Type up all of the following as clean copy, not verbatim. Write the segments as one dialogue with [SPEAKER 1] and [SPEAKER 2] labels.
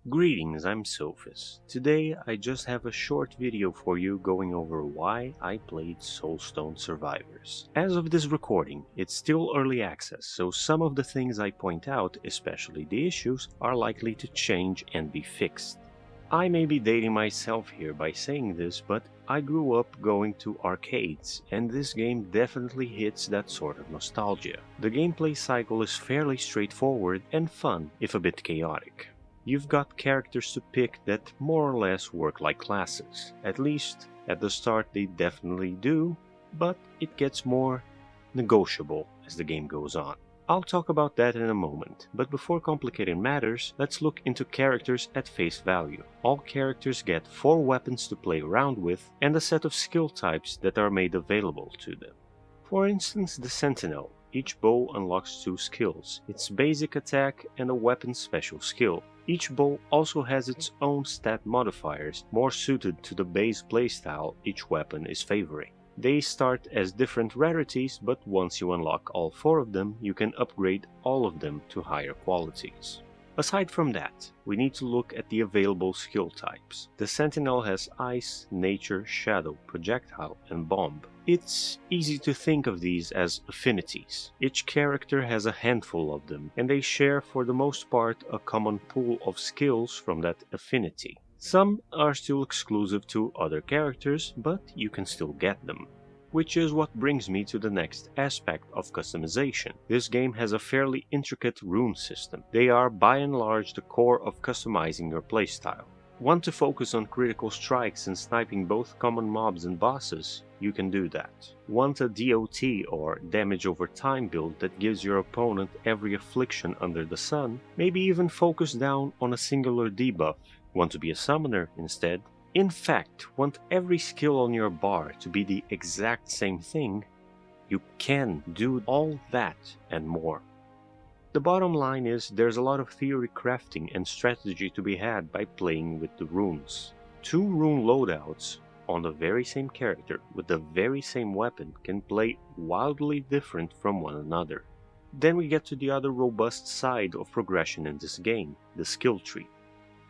[SPEAKER 1] Greetings, I'm Sophis. Today I just have a short video for you going over why I played Soulstone Survivors. As of this recording, it's still early access, so some of the things I point out, especially the issues, are likely to change and be fixed. I may be dating myself here by saying this, but I grew up going to arcades, and this game definitely hits that sort of nostalgia. The gameplay cycle is fairly straightforward and fun, if a bit chaotic. You've got characters to pick that more or less work like classes. At least, at the start they definitely do, but it gets more negotiable as the game goes on. I'll talk about that in a moment, but before complicating matters, let's look into characters at face value. All characters get 4 weapons to play around with and a set of skill types that are made available to them. For instance, the Sentinel. Each bow unlocks 2 skills, its basic attack and a weapon special skill. Each bow also has its own stat modifiers, more suited to the base playstyle each weapon is favoring. They start as different rarities, but once you unlock all 4 of them, you can upgrade all of them to higher qualities. Aside from that, we need to look at the available skill types. The Sentinel has Ice, Nature, Shadow, Projectile, and Bomb. It's easy to think of these as affinities. Each character has a handful of them, and they share for the most part a common pool of skills from that affinity. Some are still exclusive to other characters, but you can still get them. Which is what brings me to the next aspect of customization. This game has a fairly intricate rune system. They are by and large the core of customizing your playstyle. Want to focus on critical strikes and sniping both common mobs and bosses? You can do that. Want a DOT or damage over time build that gives your opponent every affliction under the sun? Maybe even focus down on a singular debuff. Want to be a summoner instead? In fact, want every skill on your bar to be the exact same thing? You can do all that and more. The bottom line is there's a lot of theory crafting and strategy to be had by playing with the runes. 2 rune loadouts on the very same character with the very same weapon can play wildly different from one another. Then we get to the other robust side of progression in this game, the skill tree.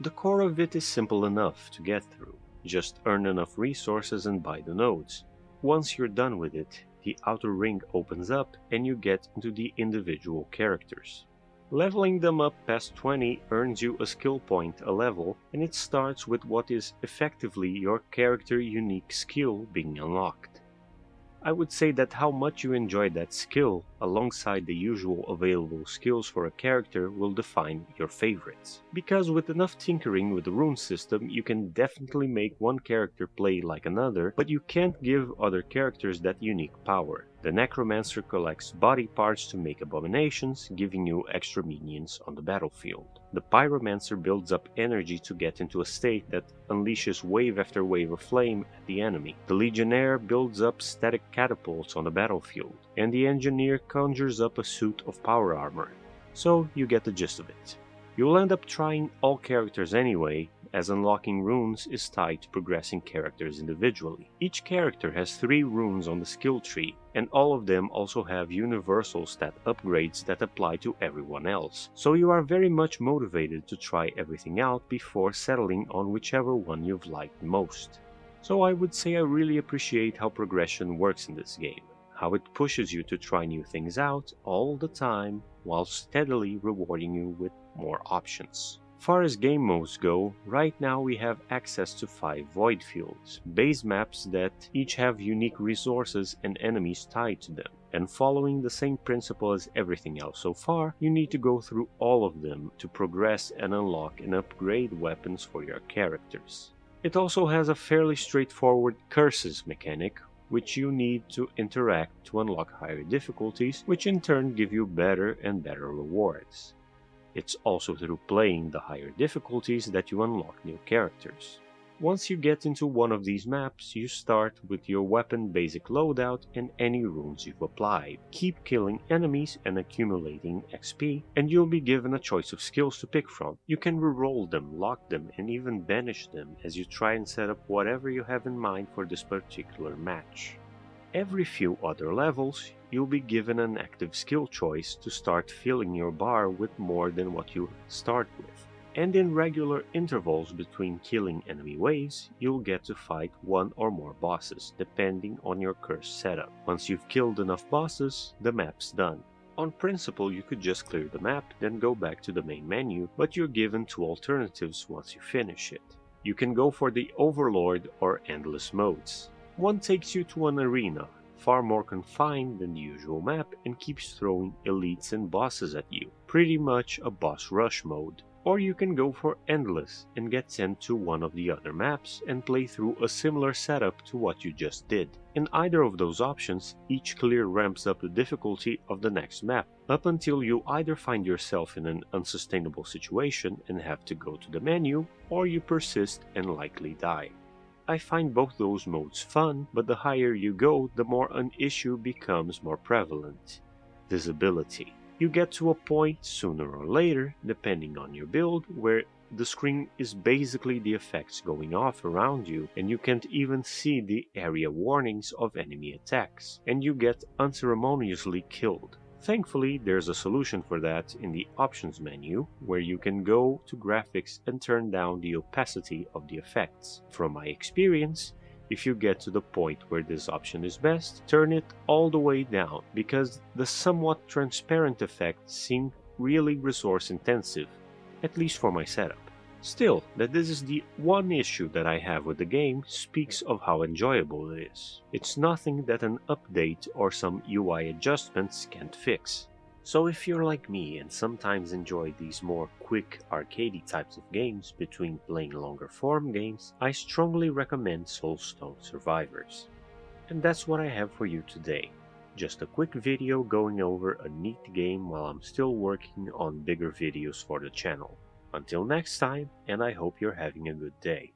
[SPEAKER 1] The core of it is simple enough to get through. Just earn enough resources and buy the nodes. Once you're done with it, the outer ring opens up and you get into the individual characters. Leveling them up past 20 earns you a skill point a level, and it starts with what is effectively your character unique skill being unlocked. I would say that how much you enjoy that skill alongside the usual available skills for a character will define your favorites. Because with enough tinkering with the rune system, you can definitely make one character play like another, but you can't give other characters that unique power. The Necromancer collects body parts to make abominations, giving you extra minions on the battlefield. The Pyromancer builds up energy to get into a state that unleashes wave after wave of flame at the enemy. The Legionnaire builds up static catapults on the battlefield, and the Engineer conjures up a suit of power armor. So you get the gist of it. You'll end up trying all characters anyway, as unlocking runes is tied to progressing characters individually. Each character has 3 runes on the skill tree, and all of them also have universal stat upgrades that apply to everyone else. So you are very much motivated to try everything out before settling on whichever one you've liked most. So I would say I really appreciate how progression works in this game. How it pushes you to try new things out all the time while steadily rewarding you with more options. Far as game modes go, right now we have access to 5 void fields, base maps that each have unique resources and enemies tied to them. And following the same principle as everything else so far, you need to go through all of them to progress and unlock and upgrade weapons for your characters. It also has a fairly straightforward curses mechanic, which you need to interact to unlock higher difficulties, which in turn give you better and better rewards. It's also through playing the higher difficulties that you unlock new characters. Once you get into one of these maps, you start with your weapon basic loadout and any runes you've applied. Keep killing enemies and accumulating XP, and you'll be given a choice of skills to pick from. You can reroll them, lock them, and even banish them as you try and set up whatever you have in mind for this particular match. Every few other levels, you'll be given an active skill choice to start filling your bar with more than what you start with. and in regular intervals between killing enemy waves, you'll get to fight one or more bosses, depending on your curse setup. Once you've killed enough bosses, the map's done. On principle, you could just clear the map, then go back to the main menu, but you're given two alternatives once you finish it. You can go for the Overlord or Endless modes. One takes you to an arena, far more confined than the usual map, and keeps throwing elites and bosses at you, pretty much a boss rush mode. Or you can go for Endless and get sent to one of the other maps and play through a similar setup to what you just did. In either of those options, each clear ramps up the difficulty of the next map, up until you either find yourself in an unsustainable situation and have to go to the menu, or you persist and likely die. I find both those modes fun, but the higher you go, the more an issue becomes more prevalent: visibility. You get to a point sooner or later, depending on your build, where the screen is basically the effects going off around you, and you can't even see the area warnings of enemy attacks, and you get unceremoniously killed. Thankfully, there's a solution for that in the options menu, where you can go to graphics and turn down the opacity of the effects. From my experience, if you get to the point where this option is best, turn it all the way down, because the somewhat transparent effects seem really resource intensive, at least for my setup. Still, that this is the one issue that I have with the game speaks of how enjoyable it is. It's nothing that an update or some UI adjustments can't fix. So if you're like me and sometimes enjoy these more quick arcadey types of games between playing longer form games, I strongly recommend Soulstone Survivors. And that's what I have for you today. Just a quick video going over a neat game while I'm still working on bigger videos for the channel. Until next time, and I hope you're having a good day.